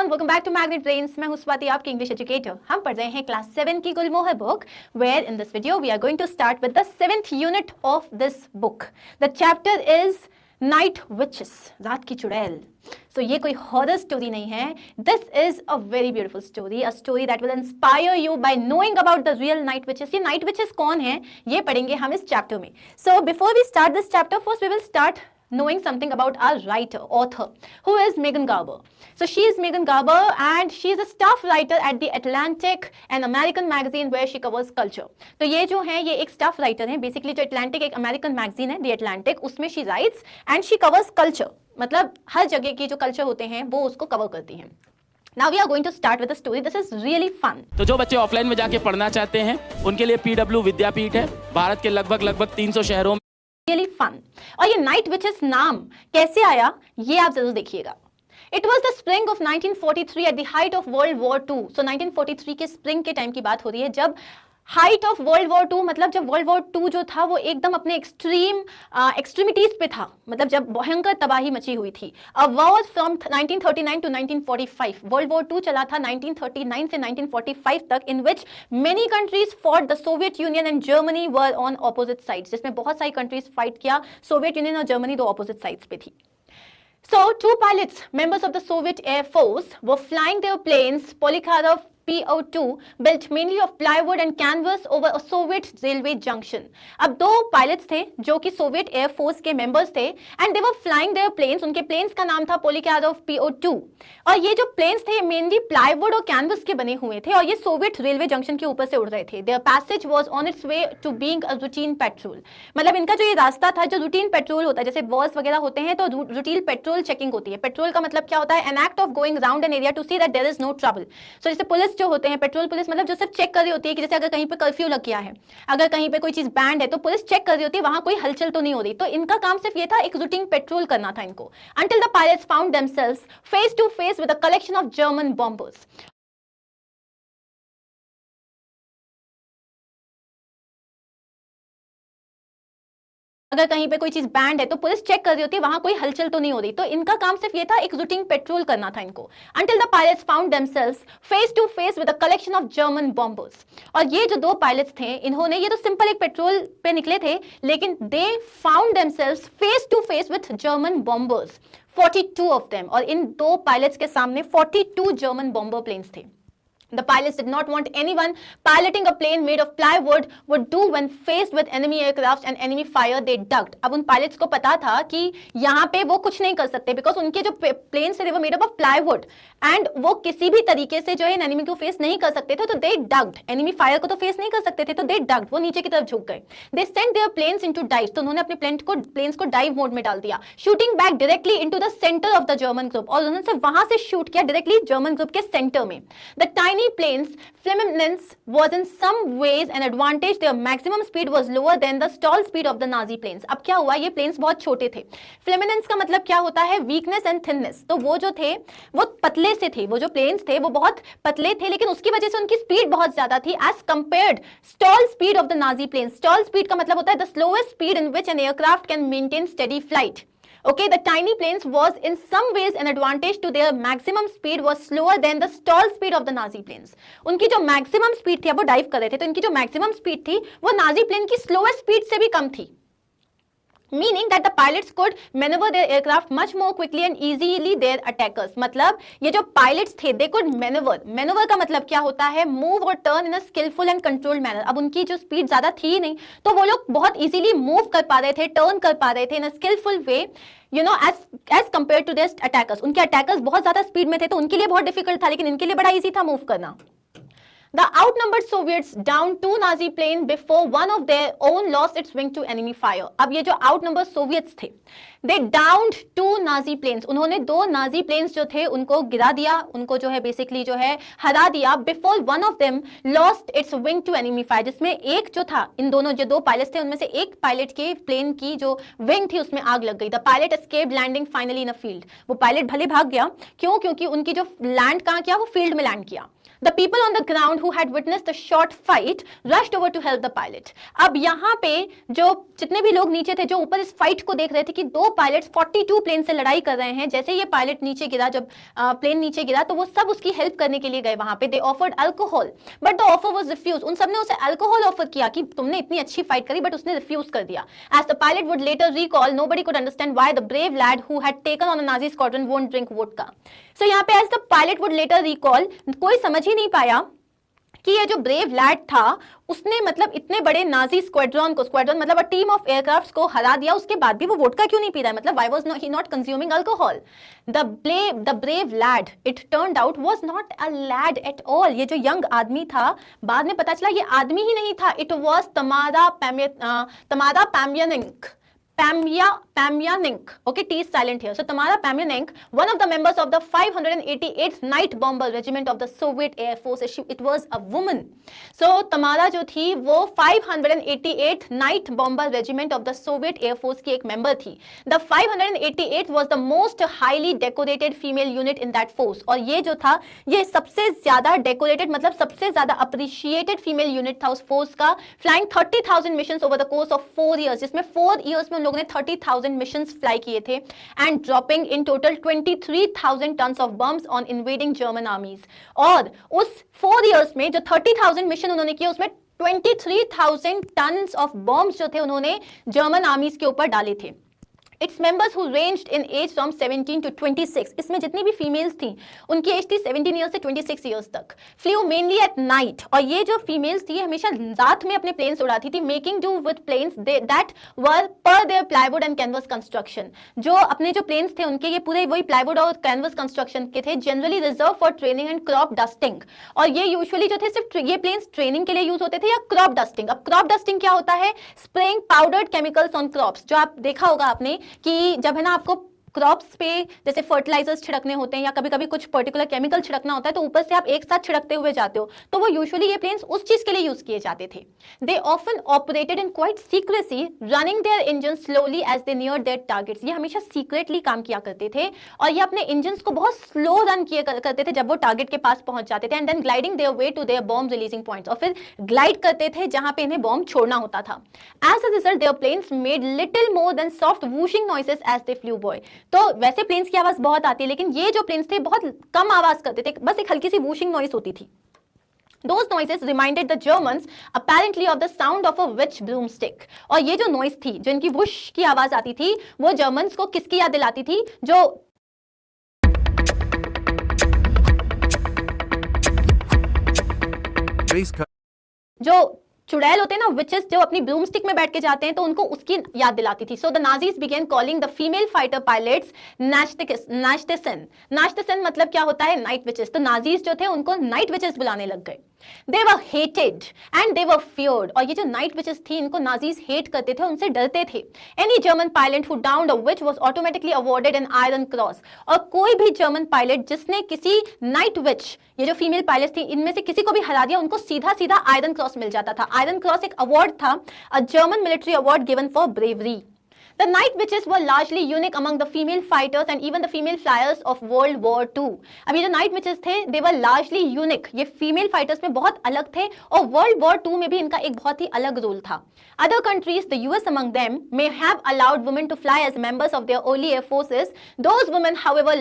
Everyone, welcome back to Magnet Brains. मैं हूं स्वाति, आपकी इंग्लिश एजुकेटर। हम पढ़ रहे हैं क्लास 7 की Gulmohar book, where in this video we are going to start with the 7th unit of this book. The chapter is night witches, रात की चुड़ैल। सो ये कोई हॉरर स्टोरी नहीं है, this is a very beautiful story, a story that will inspire you by knowing about the real night witches. ये night witches कौन है ये पढ़ेंगे हम इस चैप्टर में। So before we start this chapter, first we will start knowing something about our writer, author, who is Megan Garber. So she is Megan Garber and she is a staff writer at The Atlantic, an American magazine where she covers culture. तो ये जो है ये एक staff writer है, basically जो Atlantic एक American magazine है, The Atlantic, उसमें she writes and she covers culture. मतलब हर जगह की जो culture होते हैं वो उसको cover करती हैं। Now we are going to start with a story. This is really fun. तो जो बच्चे ऑफलाइन में जाके पढ़ना चाहते हैं उनके लिए PW विद्यापीठ है, भारत के लगभग 300 शहरों में। Really fun. और ये नाइट विचेस नाम कैसे आया ये आप जरूर देखिएगा। It was the spring of 1943 at the height of World War II. So 1943 के स्प्रिंग के टाइम की बात हो रही है, जब हाइट ऑफ वर्ल्ड वॉर 2, मतलब जब वर्ल्ड वॉर 2 जो था वो एकदम अपने एक्सट्रीमिटीज पे था, मतलब जब भयंकर तबाही मची हुई थी। A war from 1939 to 1945, world war 2 चला था 1939 से 1945 तक, in which many countries fought, the Soviet Union and Germany were on opposite sides, जिसमें बहुत सारी कंट्रीज फाइट किया। सोवियत यूनियन और जर्मनी दो ऑपोजिट साइड्स पे थी। So two pilots, members of the Soviet Air Force, were flying their planes, Polikarov PO2, built mainly of plywood and canvas over a Soviet railway junction. अब दो pilots थे जो कि सोवियत एयर फोर्स के members थे and they were flying their planes. उनके planes का नाम था Polikarov PO2 और ये जो planes थे mainly plywood और canvas के बने हुए थे और ये सोवियत रेलवे जंक्शन के ऊपर से उड़ रहे थे। Their passage was on its way to being a routine patrol. मतलब इनका जो ये रास्ता था, जो रूटीन पेट्रोल होता है, जैसे वॉर्स वगैरह होते हैं तो रूटीन पेट्रोल चेकिंग होती है। पेट्रोल का मतलब क्या होता है? An act of going round an area to see that there is no trouble. So जैसे पुलिस जो होते हैं, पेट्रोल पुलिस, मतलब जो सिर्फ चेक कर रही होती है कि जैसे अगर कहीं पे कर्फ्यू लग गया है, अगर कहीं पे कोई चीज बैंड है तो पुलिस चेक कर रही होती है वहां कोई हलचल तो नहीं हो रही। तो इनका काम सिर्फ ये था, एक रूटीन पेट्रोल करना था इनको। Until the pilots found themselves face to face with a collection of German bombers. अगर कहीं पे कोई चीज बैंड है तो पुलिस चेक कर रही होती है वहां कोई हलचल तो नहीं हो रही। तो इनका काम सिर्फ ये था, एक रूटीन पेट्रोल करना था इनको। Until the pilots found themselves face to face with a collection of German bombers. और ये जो दो पायलट्स थे, इन्होंने, ये तो सिंपल एक पेट्रोल पे निकले थे, लेकिन they found themselves face to face with German bombers, 42 of them. और इन दो पायलट्स के सामने 42 जर्मन बॉम्बर प्लेन्स थे। The pilots did not want anyone piloting a plane made of plywood would do when faced with enemy aircraft and enemy fire. They ducked. अब उन pilots को पता था कि यहाँ पे वो कुछ नहीं कर सकते, because उनके जो planes थे, they were made up of plywood, and वो किसी भी तरीके से जो है enemy को face नहीं कर सकते थे, तो they ducked. enemy fire को तो face नहीं कर सकते थे, तो they ducked. वो नीचे की तरफ झुक गए। They sent their planes into dives. तो उन्होंने अपने planes को dive mode में डाल दिया, shooting back directly into the center of the German group. और उन्होंने वहां से shoot किया directly German group के center में। The tiny planes flaminence was in some ways an advantage. Their maximum speed was lower than the stall speed of the Nazi planes. अब क्या हुआ, ये planes बहुत छोटे थे। Flaminence का मतलब क्या होता है? weakness and thinness. तो वो जो थे वो पतले से थे, वो जो planes थे वो बहुत पतले थे, लेकिन उसकी वजह से उनकी स्पीड बहुत ज्यादा थी as compared stall speed of the Nazi planes. Stall speed का मतलब होता है the slowest speed in which an aircraft can maintain steady flight. Okay, the tiny planes was in some ways an advantage to their maximum speed was slower than the stall speed of the Nazi planes. उनकी जो maximum speed थी, अब वो dive कर रहे थे, तो इनकी जो maximum speed थी वो Nazi plane की slowest speed से भी कम थी। Meaning that the pilots could maneuver their aircraft much more quickly and easily their attackers. मतलब ये जो pilots थे, they could maneuver. Maneuver का मतलब क्या होता है? Move और turn in a skillful and controlled manner. अब उनकी जो speed ज़्यादा थी नहीं, तो वो लोग बहुत easily move कर पा रहे थे, turn कर पा रहे थे in a skillful way, you know, as compared to their attackers. उनके attackers बहुत ज़्यादा speed में थे, तो उनके लिए बहुत difficult था, लेकिन इनके लिए बड़ा easy था move करना। The outnumbered Soviets downed 2 Nazi planes before one of their own lost its wing to enemy fire. अब ये जो outnumbered Soviets थे, they downed 2 Nazi planes. उन्होंने 2 Nazi planes जो थे उनको गिरा दिया, उनको जो है बेसिकली जो है हरा दिया, before one of them lost its wing to enemy fire. जिसमें एक जो था, इन दोनों जो दो पायलट्स थे उनमें से एक पायलट के प्लेन की जो विंग थी उसमें आग लग गई। The pilot escaped landing finally in a field. वो पायलट भले भाग गया, क्यों? क्योंकि उनकी जो लैंड कहाँ किया, वो फील्ड में लैंड किया। The people on the ground who had witnessed the short fight rushed over to help the pilot. अब यहाँ पे जो जितने भी लोग नीचे थे, जो ऊपर इस फाइट को देख रहे थे कि दो पायलट्स 42 प्लेन से लड़ाई कर रहे हैं, जैसे ये पायलट नीचे गिरा, जब प्लेन नीचे गिरा तो वो सब उसकी हेल्प करने के लिए गए वहां पे. They offered alcohol, but the offer was refused. उन सबने उसे अल्कोहल ऑफर किया कि तुमने इतनी अच्छी फाइट करी, बट उसने रिफ्यूज कर दिया. As the pilot would later recall, nobody could understand why the brave lad who had taken on a Nazi squadron won't drink vodka. So यहाँ पे as the pilot would later recall, कोई समझ ही नहीं पाया कि ये जो ब्रेव लैड था उसने मतलब इतने बड़े नाजी स्क्वाड्रन मतलब अ टीम ऑफ एयरक्राफ्ट्स को हरा दिया, उसके बाद भी वो वोडका क्यों नहीं पी रहा है, मतलब why was he not consuming alcohol. The brave lad, it turned out, was not a lad at all. ये जो यंग आदमी था, बाद में पता चला ये आदमी ही नहीं था. इट वाज तमादा Pamyaninck. Okay, T is silent here. So Tamara Pamyaninck, one of the members of the 588th Night Bomber Regiment of the Soviet Air Force, it was a woman. So Tamara जो थी वो 588th Night Bomber Regiment of the Soviet Air Force की एक member थी. The 588th was the most highly decorated female unit in that force. और ये जो था ये सबसे ज्यादा decorated मतलब सबसे ज्यादा appreciated female unit था उस force का, flying 30,000 missions over the course of 4 years, जिसमें 4 years में लोगों ने 30,000 मिशंस फ्लाई किए थे, and dropping in total 23,000 tons of bombs on invading German armies. और उस 4 इयर्स में जो 30,000 मिशन उन्होंने किए उसमें 23,000 टन्स ऑफ बम्स जो थे उन्होंने जर्मन आर्मीज के ऊपर डाले थे. Its members who ranged in age from 17 to 26, इसमें जितनी भी फीमेल्स थी उनकी एज थी 17 ईयर्स से 26 ईयर्स तक. फ्लू मेनली एट नाइट, और ये जो फीमेल्स थी हमेशा रात में अपने प्लेन्स उड़ाती थी, making do with planes that were पर their plywood and canvas construction. जो अपने जो प्लेन्स थे उनके ये पूरे वही प्लाईवुड और कैनवस कंस्ट्रक्शन के थे, generally reserve for training and crop dusting. और ये यूजुअली जो थे सिर्फ ये प्लेन्स ट्रेनिंग के लिए यूज होते थे या क्रॉप डस्टिंग. अब क्रॉप डस्टिंग क्या होता है? Spraying powdered chemicals on crops. जो आप देखा होगा आपने कि जब है ना आपको क्रॉप्स पे जैसे फर्टिलाइजर्स छिड़कने होते हैं या कभी कभी कुछ पर्टिकुलर केमिकल छिड़कना होता है तो ऊपर से आप एक साथ छिड़कते हुए जाते हो, तो वो यूजुअली ये प्लेन्स उस चीज के लिए यूज किए जाते थे. They often operated in quiet secrecy, running their engine slowly as they near their targets. ये हमेशा सीक्रेटली काम किया करते थे और ये अपने इंजन को बहुत स्लो रन किए करते थे जब वो टारगेट के पास पहुंच जाते थे, and then gliding their way to their bomb releasing points, और फिर ग्लाइड करते थे जहां पे इन्हें बॉम्ब छोड़ना होता था. As a result their planes made little more than soft whooshing noises as they flew by. तो वैसे प्लेन्स की आवाज बहुत आती है, लेकिन ये जो प्लेन्स थे बहुत कम आवाज करते थे, बस एक हल्की सी वूशिंग नॉइस होती थी. Those noises reminded the Germans apparently of the sound of a witch broomstick. और ये जो नॉइस थी, जो इनकी वुश की आवाज आती थी, वो जर्मन्स को किसकी याद दिलाती थी? जो चुड़ैल होते हैं ना, विचेस जो अपनी ब्लूम स्टिक में बैठ के जाते हैं, तो उनको उसकी याद दिलाती थी. So the Nazis began calling the female fighter pilots नाश्तेसन मतलब क्या होता है? Night witches. तो नाजीज जो थे उनको नाइट विचेस बुलाने लग गए. They were hated and they were feared. और ये जो नाइट विचेस थी इनको नाजीज हेट करते थे, उनसे डरते थे. Any German pilot who downed a witch was automatically awarded an Iron Cross. और कोई भी जर्मन पायलट जिसने किसी नाइट विच, ये जो फीमेल पायलट थी इनमें से किसी को भी हरा दिया, उनको सीधा सीधा आयरन क्रॉस मिल जाता था. आयरन क्रॉस एक अवार्ड था, a German military award given for bravery. The night witches were largely unique among the female fighters and even the female flyers of World War II. अब ये जो night witches थे, they were largely unique. ये female fighters में बहुत अलग थे और World War II में भी इनका एक बहुत ही अलग रोल था. Other countries, the US among them, may have allowed women to fly as members of their early air forces. Those women, however,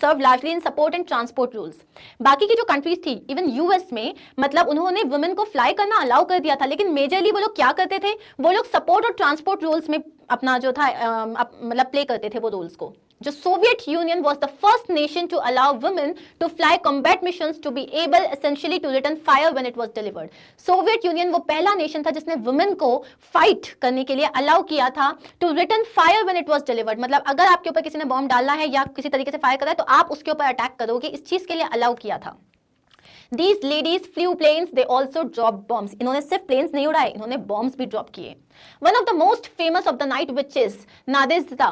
served largely in support and transport roles. बाकी की जो कंट्रीज थी, even US में, मतलब उन्होंने women को fly करना allow कर दिया था, लेकिन मेजरली वो लोग क्या करते थे? वो लोग सपोर्ट और ट्रांसपोर्ट रोल्स में अपना जो था मतलब प्ले करते थे वो रोल्स को. जो Soviet union was the first nation to allow women to fly combat missions to be able essentially to return fire when it was delivered. Soviet union वो पहला नेशन था जिसने वुमेन को फाइट करने के लिए अलाउ किया था to return fire when it was delivered. मतलब अगर आपके ऊपर किसी ने बॉम्ब डाला है या किसी तरीके से फायर करा है तो आप उसके ऊपर अटैक करोगे, इस चीज के लिए अलाउ किया था. These ladies flew planes, they also dropped bombs. इन्होंने सिर्फ planes नहीं उड़ाए, इन्होंने bombs भी drop किए. One of the most famous of the night witches, Nadezhda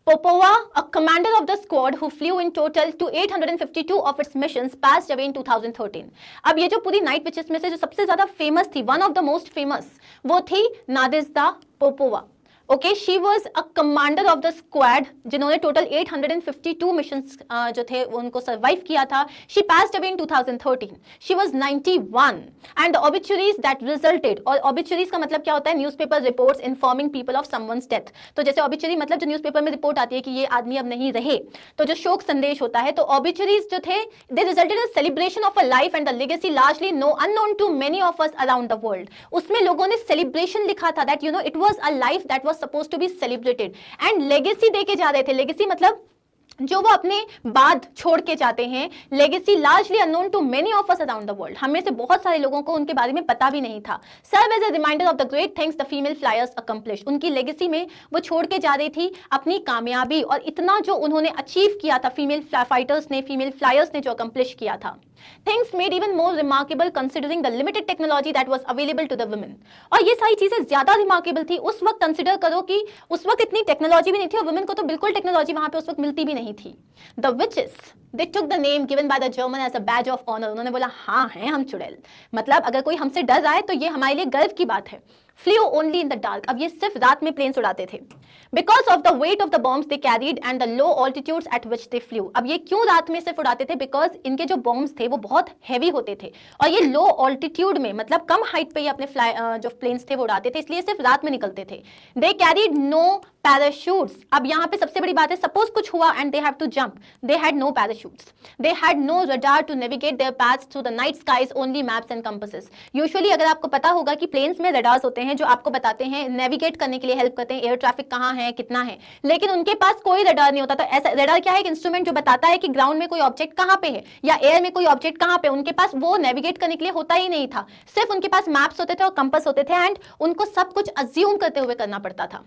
Popova, a commander of the squad who flew in total to 852 of its missions, passed away in 2013. अब ये जो पूरी नाइट विचेस में से जो सबसे ज्यादा फेमस थी, one of the most famous, वो थी Nadezhda Popova. Okay, she was a commander of the squad जिन्होंने टोटल 852 मिशंस जो थे वो उनको सर्वाइव किया था. She passed away in 2013. She was 91 and obituaries that resulted, और ऑबिचुरीज का मतलब क्या होता है, newspaper reports informing people of someone's death. तो जैसे ऑबिचुरी मतलब जो न्यूज़पेपर में रिपोर्ट आती है कि ये आदमी अब नहीं रहे, तो जो शोक संदेश होता है, तो ऑबिचुरीज जो थे they resulted in celebration of a life and the legacy largely no unknown to many of us around the world. उसमें लोगों ने सेलिब्रेशन लिखा था, that you know it was a life that was supposed to be celebrated and legacy दे के जा रहे थे. legacy मतलब जो वो अपने बाद छोड़ के जाते हैं. Legacy largely unknown to many of us around the world, हमें से बहुत सारे लोगों को उनके बारे में पता भी नहीं था. Serve as a reminder of the great things the female flyers accomplish. उनकी लेगेसी में वो छोड़ के जा रही थी अपनी कामयाबी और इतना जो उन्होंने अचीव किया था फीमेल फाइटर्स ने, फीमेल फ्लायर्स ने जो अकम्प्लिश किया था. Things made even more remarkable considering the limited technology that was available to the women. और ये सारी चीजें ज्यादा रिमार्केबल थी उस वक्त. कंसिडर करो कि उस वक्त इतनी टेक्नोलॉजी भी नहीं थी और वुमेन को तो बिल्कुल टेक्नोलॉजी वहां पे उस वक्त मिलती भी नहीं थी. The witches they took the name given by the German as a badge of honour. उन्होंने बोला हाँ हैं हम चुड़ैल, मतलब अगर कोई हमसे डर रहा है तो ये हमारे लिए गर्व की बात है. Flu only in the dark. अब ये सिर्फ रात में प्लेन्स उड़ाते थे. Because of the weight of the bombs they carried and the low altitudes eight which they flu. अब ये क्यों रात में सिर्फ उड़ाते थे, बिकॉज इनके जो बॉम्ब्स थे वो बहुत हैवी होते थे और ये लो ऑल्टीट्यूड में मतलब कम हाइट पे ये अपने जो प्लेन्स थे वो उड़ाते थे, इसलिए सिर्फ रात में निकलते थे. They carried no parachutes. अब यहाँ पे सबसे बड़ी बात है, सपोज कुछ हुआ and they have to jump, they had no parachutes. They had no radar to navigate their paths through the night skies, only maps and compasses. Usually अगर आपको पता होगा कि प्लेन्स में रडार्स होते हैं जो आपको बताते हैं, नेविगेट करने के लिए हेल्प करते हैं, एयर ट्रैफिक कहाँ है कितना है, लेकिन उनके पास कोई रडार नहीं होता. तो ऐसा रडार क्या है, एक इंस्ट्रूमेंट जो बताता है कि ग्राउंड में कोई ऑब्जेक्ट कहाँ पे है या एयर में कोई ऑब्जेक्ट कहाँ पे. उनके पास वो नेविगेट करने के लिए होता ही नहीं था, सिर्फ उनके पास मैप्स होते थे और कंपास होते थे एंड उनको सब कुछ अज्यूम करते हुए करना पड़ता था.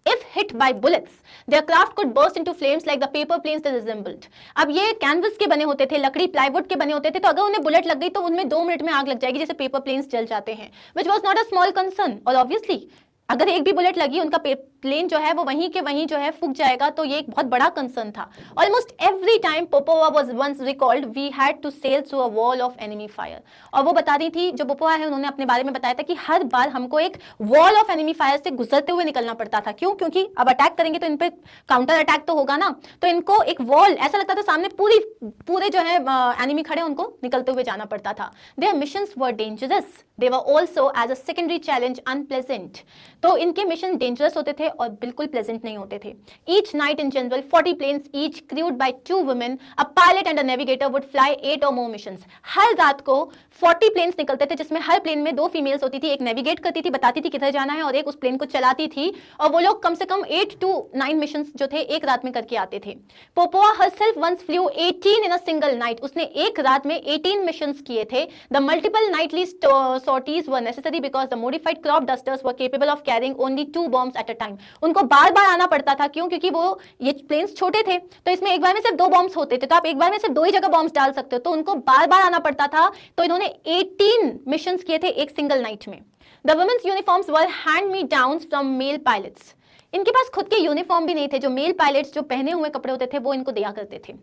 If hit by bullets, their craft could burst into flames like the paper planes they resembled. अब ये कैनवस के बने होते थे, लकड़ी प्लाईवुड के बने होते थे, तो अगर उन्हें बुलेट लग गई तो उनमें 2 मिनट में आग लग जाएगी, जैसे पेपर प्लेन्स जल जाते हैं. Which was not a small concern. और ऑब्वियसली अगर एक भी बुलेट लगी उनका प्लेन जो है वो वहीं के वहीं जो है फूक जाएगा, तो ये एक बहुत बड़ा कंसर्न था. Almost every time Popova was once recalled we had to sail through a wall of enemy fire. और वो बता रही थी, जो पोपोवा है उन्होंने अपने बारे में बताया था कि हर बार हमको एक वॉल ऑफ एनिमी फायर से गुजरते हुए निकलना पड़ता था. क्यों? क्योंकि अब अटैक करेंगे तो इन पे काउंटर अटैक तो होगा ना, तो इनको एक वॉल ऐसा लगता था सामने पूरे जो है एनिमी खड़े, उनको निकलते हुए जाना पड़ता था. Their missions were dangerous, they were also as a secondary challenge unpleasant. तो इनके मिशन डेंजरस होते थे और बिल्कुल प्लेजेंट नहीं होते थे. Each night in general 40 planes each crewed by 2 women, a pilot and a navigator would fly 8 or more missions. हर रात को 40 प्लेन्स निकलते थे जिसमें हर प्लेन में 2 फीमेल्स होती थी, एक नेविगेट करती थी, बताती थी किधर जाना है, और एक उस प्लेन को चलाती थी. और वो लोग कम से कम 8 to 9 मिशंस जो थे एक रात में करके आते थे. Popova herself once flew 18 in a single night. उसने एक रात में 18 मिशंस किए थे. The multiple nightly sorties were necessary because the modified crop dusters were capable of carrying only 2 bombs at a time. उनको बार बार आना पड़ता था. क्यों? क्योंकि वो ये प्लेन्स छोटे थे, तो इसमें एक बार में सिर्फ 2 बॉम्ब्स होते थे, तो आप एक बार में सिर्फ 2 ही जगह बॉम्ब्स डाल सकते हो, तो उनको बार बार आना पड़ता था. तो इन्होंने 18 मिशंस किए थे एक सिंगल नाइट में. The women's uniforms were hand me downs from male pilots. इनके पास खुद के यूनिफॉर्म भी नहीं थे, जो मेल पायलट्स जो पहने हुए कपड़े होते थे वो इनको दिया करते थे.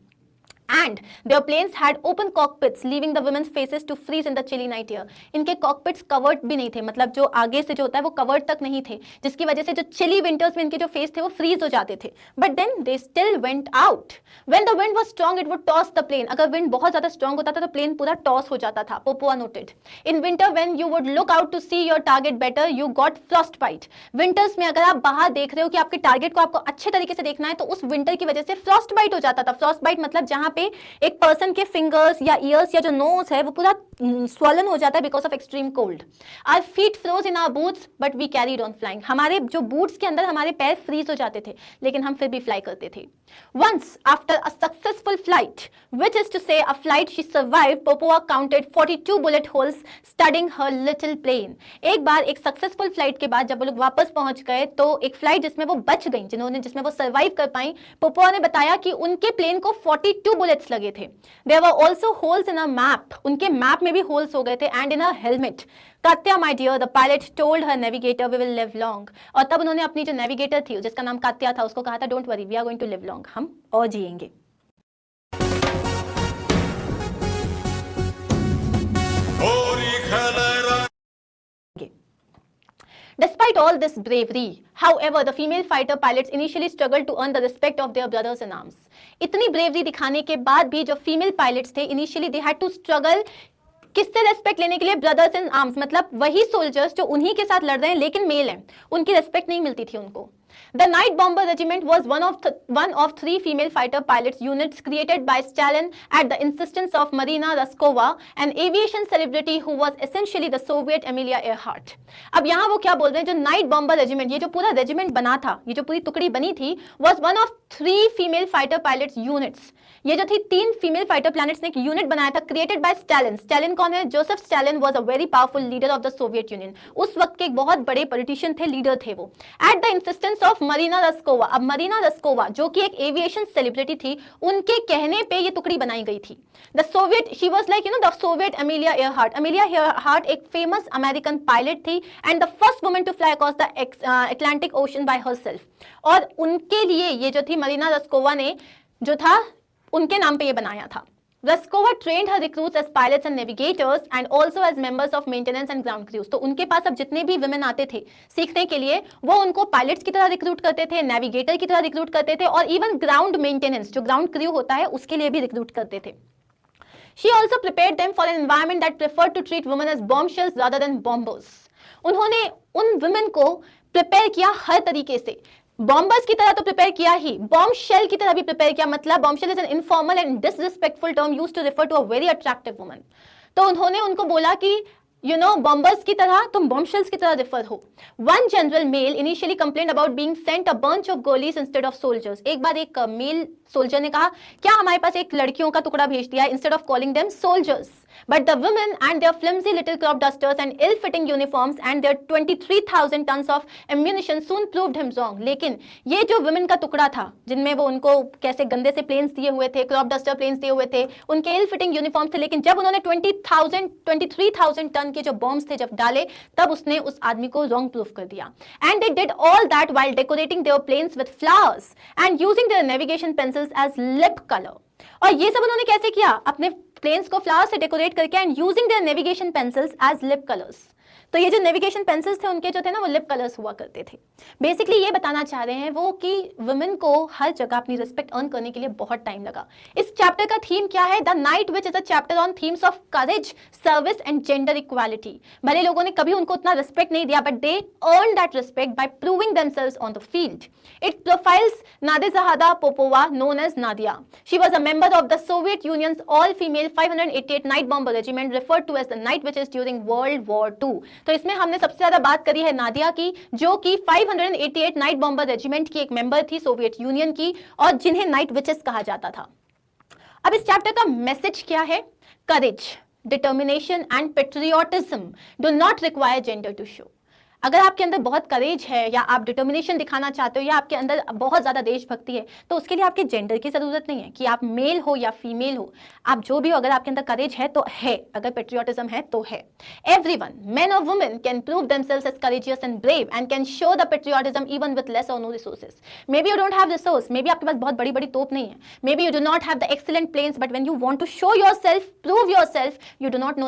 And their planes had open cockpits, leaving the women's faces to freeze in the chilly night air. इनके cockpits covered भी नहीं थे, मतलब जो आगे से जो होता है वो covered तक नहीं थे, जिसकी वजह से जो chilly winters में इनके जो face थे वो freeze हो जाते थे. But then they still went out. When the wind was strong, it would toss the plane. अगर wind बहुत ज़्यादा strong होता था तो plane पूरा toss हो जाता था. Popowa noted. In winter, when you would look out to see your target better, you got frostbite. Winters में अगर आप बाहर देख रहे हो कि आपके टारगेट को आपको अच्छे तरीके से देखना है, तो उस विंटर की वजह से frostbite हो जाता था. frostbite मतलब जहाँ पे एक पर्सन के फिंगर्स या ईयर्स या जो नोज है वो पूरा स्वॉलन हो जाता है because of extreme cold. Our feet froze in our boots but we carried on flying. हमारे जो बूट्स के अंदर हमारे पैर फ्रीज हो जाते थे, लेकिन हम फिर भी फ्लाई करते थे. Once after a successful flight, which is to say a flight she survived, Popova counted 42 bullet holes studding her little plane. एक बार एक सक्सेसफुल फ्लाइट के बाद जब वो लोग वापस पहुंच गए, तो एक फ्लाइट जिसमें वो बच गई, जिसमें वो सर्वाइव कर पाई, पोपोवा ने बताया कि उनके प्लेन को 42 बुलेट्स लगे थे. There were also holes in a map. उनके मैप में भी होल्स हो गए थे. And in a helmet. कात्या my dear, the pilot told her navigator we will live long. और तब उन्होंने अपनी जो नेविगेटर थी जिसका नाम कात्या था उसको कहा था don't worry, we are going to live long. हम और जिएंगे. Despite all this bravery, however, the female fighter pilots initially struggled to earn the respect of their brothers in arms. इतनी bravery दिखाने के बाद भी जो female pilots थे, initially they had to struggle किससे रेस्पेक्ट लेने के लिए, ब्रदर्स इन आर्म्स, मतलब वही सोल्जर्स जो उन्हीं के साथ लड़ रहे हैं लेकिन मेल हैं, उनकी रेस्पेक्ट नहीं मिलती थी उनको. The Night Bomber Regiment was one of three female fighter pilots units created by Stalin at the insistence of Marina Raskova, an aviation celebrity who was essentially the Soviet Amelia Earhart. अब यहाँ वो क्या बोल रहे हैं, जो night bomber regiment, ये जो पूरा रेजिमेंट बना था, ये जो पूरी टुकड़ी बनी थी, was one of three female fighter pilots units. ये जो थी 3 फीमेल फाइटर प्लैनेट्स ने एक यूनिट बनाया था, क्रिएटेड बाय स्टालिन. स्टालिन कौन है? Joseph Stalin was a very powerful leader of the Soviet union. उस वक्त के एक बहुत बड़े पॉलिटिशियन थे, लीडर थे वो. At the insistence of Marina Raskova. अब मरीना रस्कोवा जो कि एक एविएशन सेलिब्रिटी थी, उनके कहने पे ये टुकड़ी बनाई गई थी. The Soviet, she was like the Soviet Amelia Earhart. Amelia Earhart एक फेमस अमेरिकन पायलट थी and the first woman to fly across the Atlantic Ocean by herself. और उनके लिए ये जो थी मरीना रस्कोवा ने जो था उनके नाम पे ये बनाया था. Raskova trained her recruits as pilots and navigators and also as members of maintenance and ground crews. तो उनके पास अब जितने भी women आते थे सीखने के लिए, वो उनको pilots की तरह रिक्रूट करते थे, navigator की तरह रिक्रूट करते थे और even ground maintenance जो ground crew होता है उसके लिए भी रिक्रूट करते थे. She also prepared them for an environment that preferred to treat women as bombshells rather than bombers. उन्होंने उन women को प्रिपेयर किया हर तरीके से. बॉम्बर्स की तरह तो प्रिपेयर किया ही, बॉम्ब शेल की तरह भी प्रिपेयर किया. मतलब bombshell is an informal and disrespectful term used to refer to a very attractive woman. तो उन्होंने उनको बोला कि बॉम्बर्स की तरह तुम बॉम्ब शेल्स की तरह रेफर हो. One general male initially complained about being sent a bunch of girlies instead of soldiers. एक बार एक मेल सोल्जर ने कहा, क्या हमारे पास एक लड़कियों का टुकड़ा भेज दिया instead of calling them soldiers. But the women and their flimsy little crop dusters and ill-fitting uniforms and their 23,000 tons of ammunition soon proved him wrong. लेकिन ये जो women का टुकड़ा था, जिनमें वो उनको कैसे गंदे से प्लेन्स दिए हुए थे, क्रॉप डस्टर प्लेन्स दिए हुए थे, उनके ill-fitting uniforms थे, लेकिन जब उन्होंने 23,000 टन के जो बॉम्ब्स थे जब डाले, तब उसने उस आदमी को wrong proof कर दिया. And they did all that while decorating their planes with flowers and using their navigation pencils as lip color. और ये सब उन्होंने कैसे किया? अपने प्लेन्स को फ्लावर से डेकोरेट करके and using their navigation pencils as lip colours. तो ये जो नेविगेशन पेंसिल्स थे उनके जो थे ना वो लिप कलर्स हुआ करते थे. बेसिकली ये बताना चाह रहे हैं वो कि वुमेन को हर जगह अपनी रिस्पेक्ट अर्न करने के लिए बहुत टाइम लगा. इस चैप्टर का थीम क्या है? The night which is a chapter on themes of courage, service and gender equality. भले लोगों ने कभी उनको उतना रिस्पेक्ट नहीं दिया, but they earn that respect by proving themselves on the field. It profiles Nadezhda Popova, known as Nadia. She was a member of the Soviet Union's all-female 588 Night Bomber Regiment, referred to as the Night Witches during World War II. तो इसमें हमने सबसे ज्यादा बात करी है नादिया की, जो कि 588 नाइट बॉम्बर रेजिमेंट की एक मेंबर थी सोवियत यूनियन की, और जिन्हें नाइट विचेस कहा जाता था. अब इस चैप्टर का मैसेज क्या है? Courage, determination and patriotism do not require gender to show. अगर आपके अंदर बहुत करेज है या आप डिटर्मिनेशन दिखाना चाहते हो या आपके अंदर बहुत ज़्यादा देशभक्ति है, तो उसके लिए आपके जेंडर की ज़रूरत नहीं है कि आप मेल हो या फीमेल हो. आप जो भी हो, अगर आपके अंदर करेज है तो है, अगर पेट्रियोटिज्म है तो है. एवरीवन, मेन और women, can prove themselves as courageous and brave and can show the patriotism even with less or no resources. Maybe you don't have resource, maybe आपके पास बहुत बड़ी बड़ी तोप नहीं है, maybe you do not have the excellent planes, but when you want to show yourself, prove yourself, you do not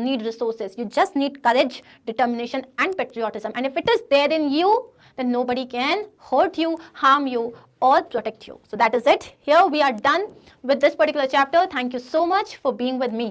need resources. You just need courage, determination and patriotism. And if it is there in you, then nobody can hurt you, harm you or protect you. So that is it. Here we are done with this particular chapter. Thank you so much for being with me.